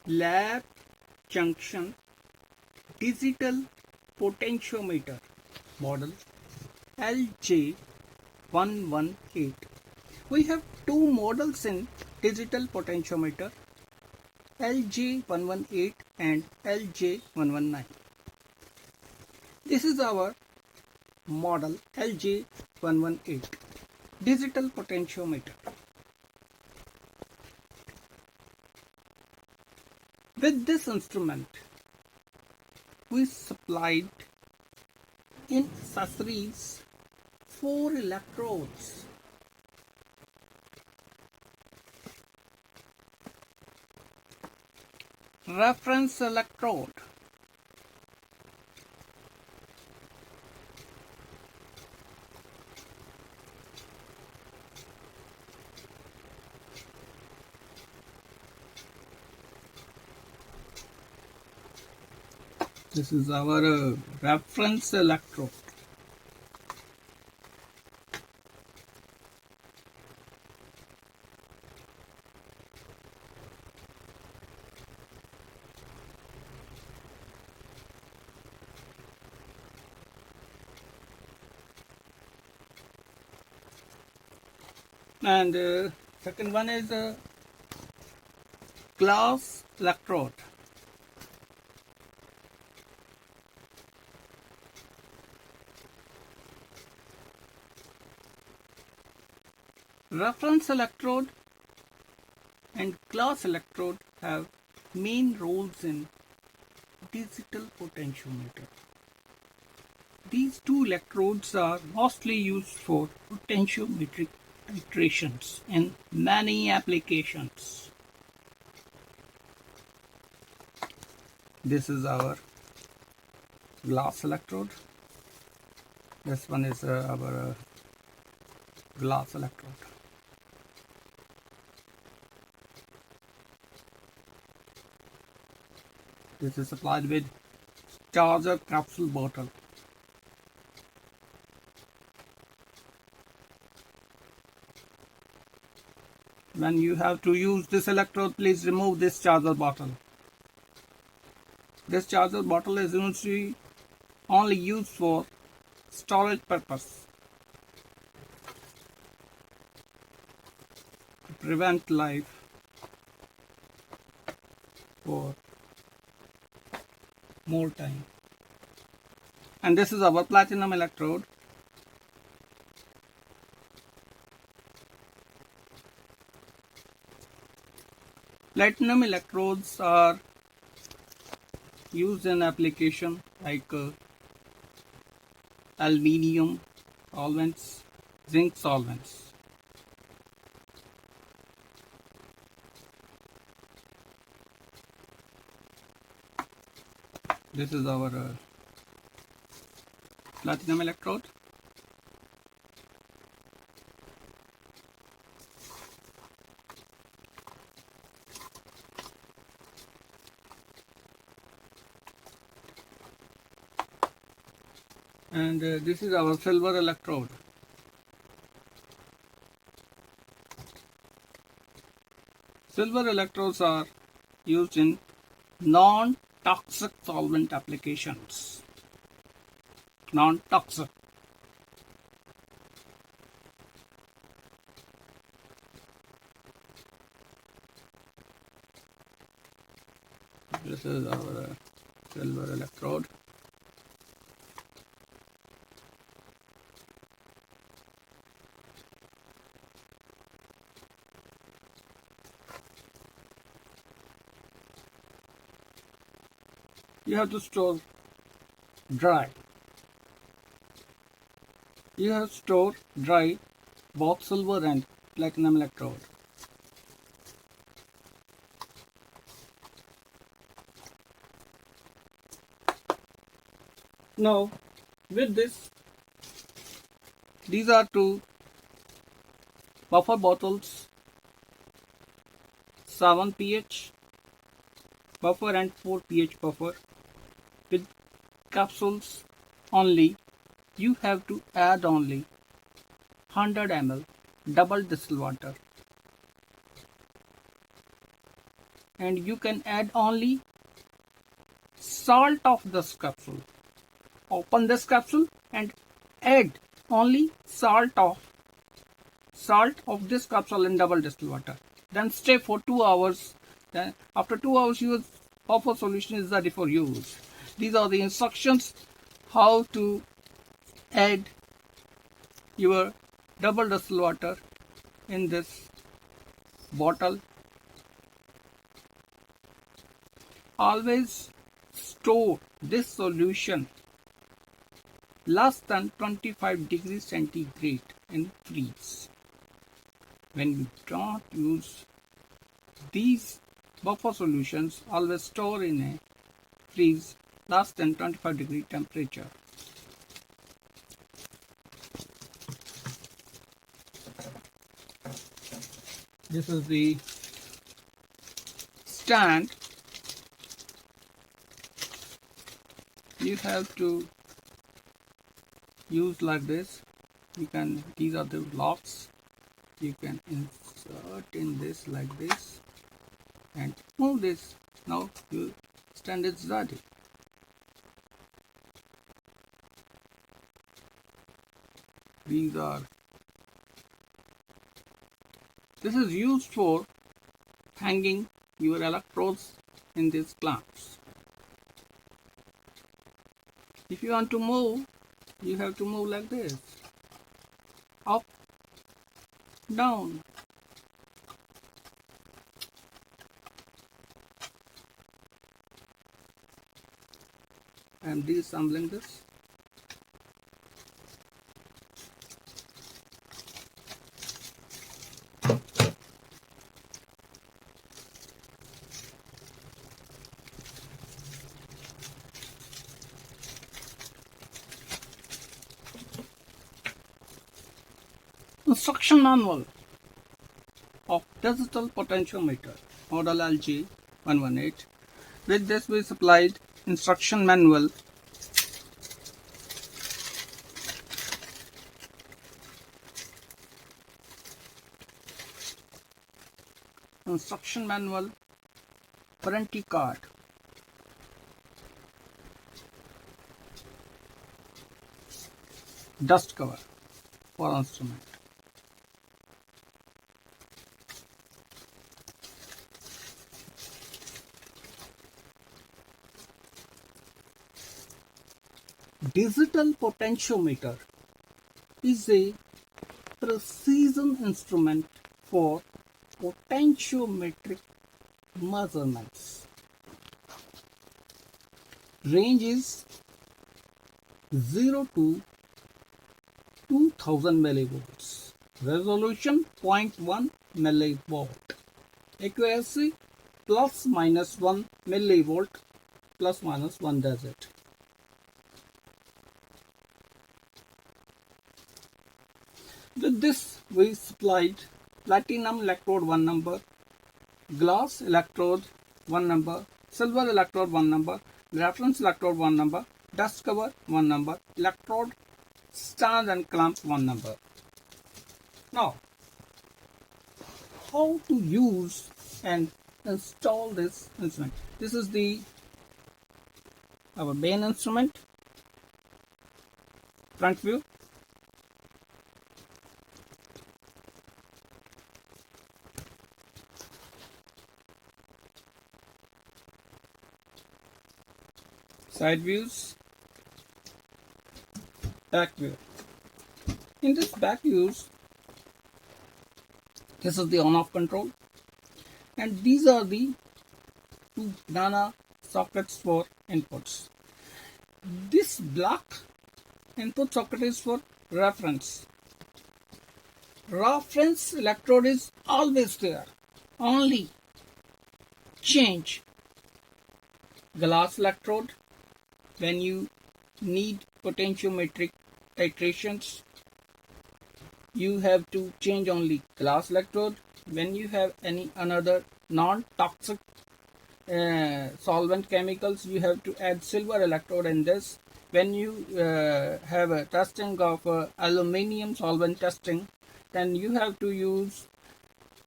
lab junction digital potentiometer model LJ118. We have two models in digital potentiometer, LJ118 and LJ119. This is our model LJ118 digital potentiometer. With this instrument, we supplied in accessories 4 electrodes. Reference electrode, this is our reference electrode. And second one is a glass electrode. Reference electrode and glass electrode have main roles in digital potentiometer. These two electrodes are mostly used for potentiometric titrations in many applications. This is our glass electrode. This one is our glass electrode. This is supplied with charger capsule bottle. When you have to use this electrode, please remove this charger bottle. This charger bottle is usually only used for storage purpose to prevent life for more time. And this is our platinum electrode. Platinum electrodes are used in application like aluminium solvents, zinc solvents. This is our platinum electrode. And this is our silver electrode. Silver electrodes are used in non-toxic solvent applications. Non-toxic. This is our silver electrode. You have to store dry. You have to store dry both silver and platinum electrode. Now, with this, these are two buffer bottles, 7 pH buffer and 4 pH buffer with capsules only. You have to add only 100 ml double distilled water. and you can add only salt of this capsule. Open this capsule and add only salt of this capsule in double distilled water. Then stay for 2 hours. Then after 2 hours, your buffer solution is ready for use. These are the instructions how to add your double distilled water in this bottle. Always store this solution less than 25 degrees centigrade in freeze. When you don't use these buffer solutions, always store in a freeze less than 25 degree temperature. This is the stand. You have to use like this. These are the locks. You can insert in this like this and move this. Now your stand is ready. This is used for hanging your electrodes in these clamps. If you want to move, you have to move like this. Up, down. I am deassembling this. Instruction manual of digital potentiometer model LG118. With this we supplied instruction manual warranty card, dust cover for instrument. Digital potentiometer is a precision instrument for potentiometric measurements. Range is 0 to 2000 millivolts. Resolution 0.1 millivolt. Accuracy plus minus 1 millivolt, plus minus 1 digit. With this we supplied platinum electrode 1 number, glass electrode 1 number, silver electrode 1 number, reference electrode 1 number, dust cover 1 number, electrode stand and clamp 1 number. Now, how to use and install this instrument? This is our main instrument, front view. Side views, back view. In this back views, this is the on-off control, and these are the 2 banana sockets for inputs. This black input socket is for reference. Reference electrode is always there. Only change glass electrode when you need potentiometric titrations. You have to change only glass electrode. When you have any another non-toxic solvent chemicals, you have to add silver electrode in this. When you have a testing of aluminium solvent testing, then you have to use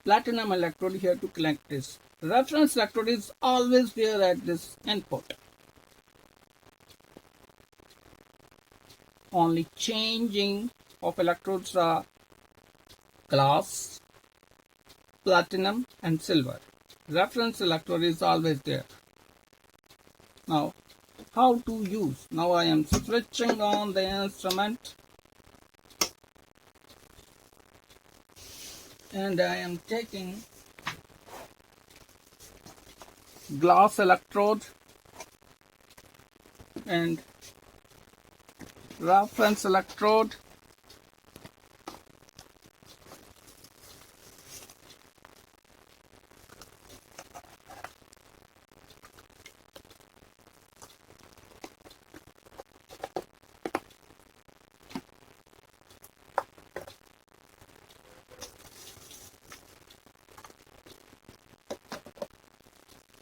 platinum electrode here to collect this. Reference electrode is always there at this input. Only changing of electrodes are glass, platinum and silver. Reference electrode is always there. Now, how to use? Now I am switching on the instrument and I am taking glass electrode and reference electrode.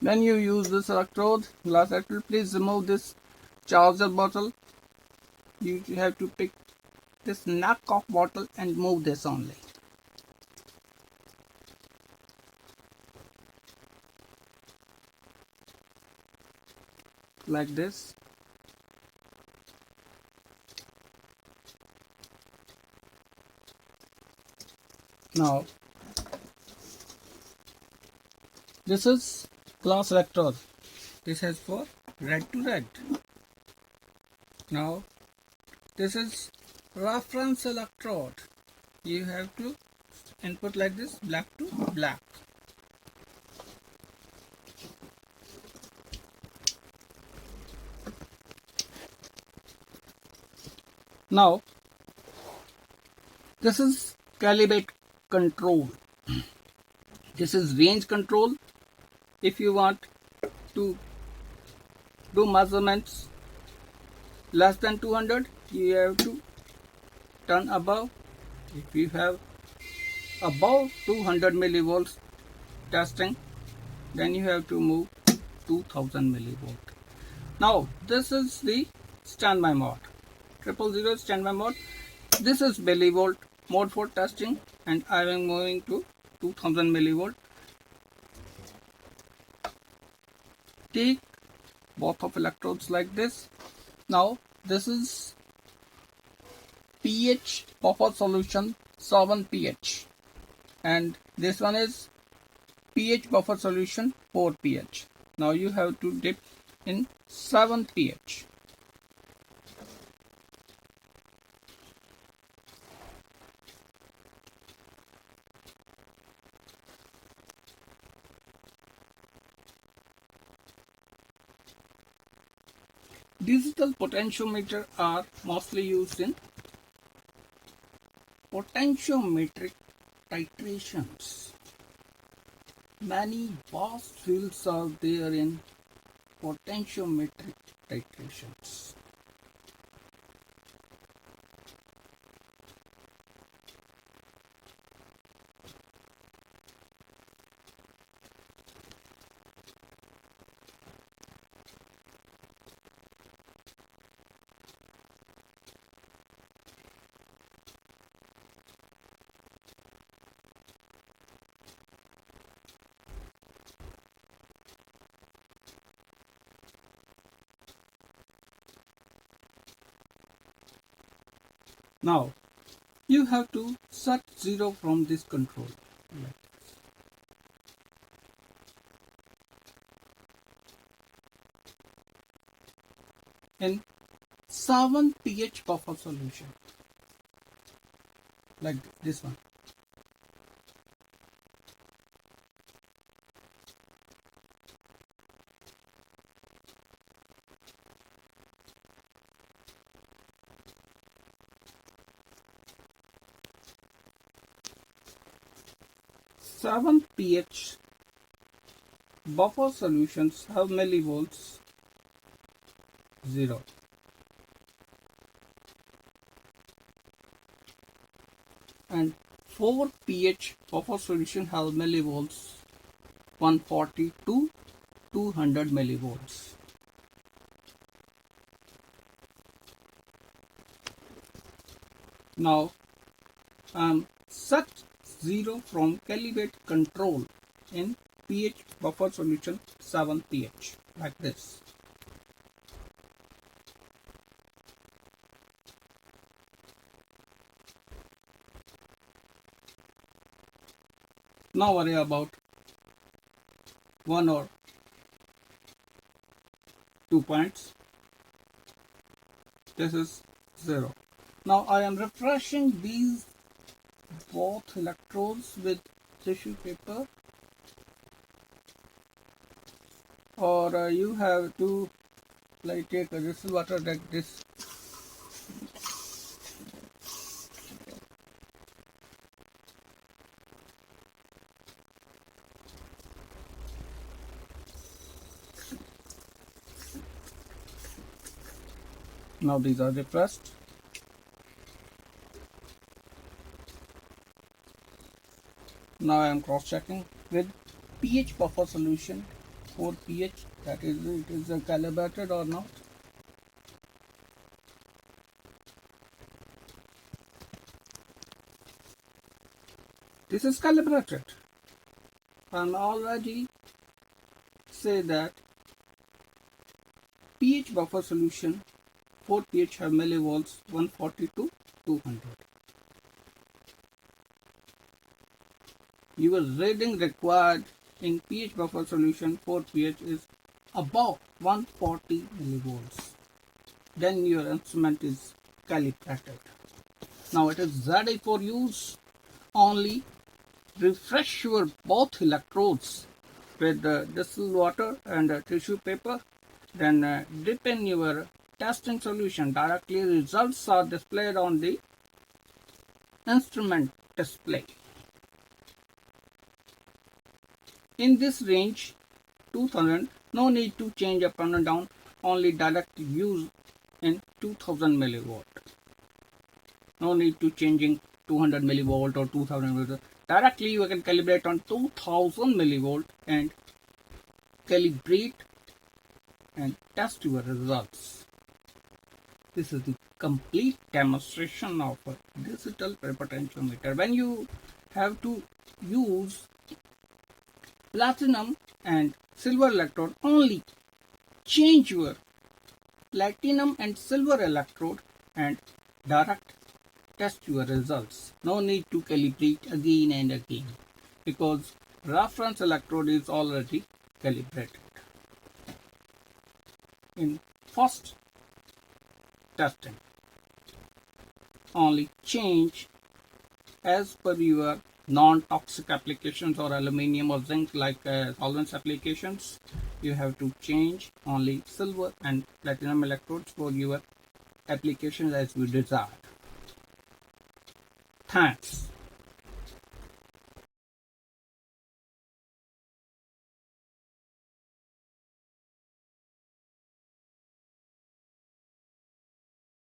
When you use this electrode, glass electrode, please remove this charger bottle. You have to pick this neck of bottle and move this only. Like this. Now, this is glass electrode. This is for red to red. Now, this is reference electrode. You have to input like this, black to black. Now, this is calibrate control. This is range control. If you want to do measurements less than 200, you have to turn above. If you have above 200 millivolts testing, then you have to move 2000 millivolt. Now, this is the standby mode. 000 standby mode. This is millivolt mode for testing, and I am moving to 2000 millivolt. Take both of electrodes like this. Now, this is pH buffer solution 7 pH, and this one is pH buffer solution 4 pH. Now you have to dip in 7 pH. Digital potentiometer are mostly used in potentiometric titrations. Many vast fields are there in potentiometric titrations. Now, you have to set 0 from this control. In 7 pH buffer solution, like this one. Seven pH buffer solutions have millivolts 0. And 4 pH buffer solution have millivolts 140 to 200 millivolts. Now set 0 from calibrate control in pH buffer solution 7 pH like this. Now worry about 1 or 2 points. This is 0. Now I am refreshing these both electrodes with tissue paper, or you have to like take a distilled water like this. Now these are depressed. Now I am cross checking with pH buffer solution 4 pH, that is, it is calibrated or not. This is calibrated. I'm already say that pH buffer solution 4 pH have millivolts 140 to 200. Your reading required in pH buffer solution 4 pH is above 140 millivolts. Then your instrument is calibrated. Now it is ready for use. Only refresh your both electrodes with distilled water and tissue paper. Then dip in your testing solution. Directly results are displayed on the instrument display. In this range 2000, no need to change up and down, only direct use in 2000 millivolt. No need to changing 200 millivolt or 2000 millivolt. Directly you can calibrate on 2000 millivolt and calibrate and test your results. This is the complete demonstration of a digital potentiometer. When you have to use platinum and silver electrode, only change your platinum and silver electrode and direct test your results. No need to calibrate again and again because reference electrode is already calibrated. In first testing, only change as per your non-toxic applications or aluminium or zinc like solvents applications. You have to change only silver and platinum electrodes for your applications as we desire. Thanks.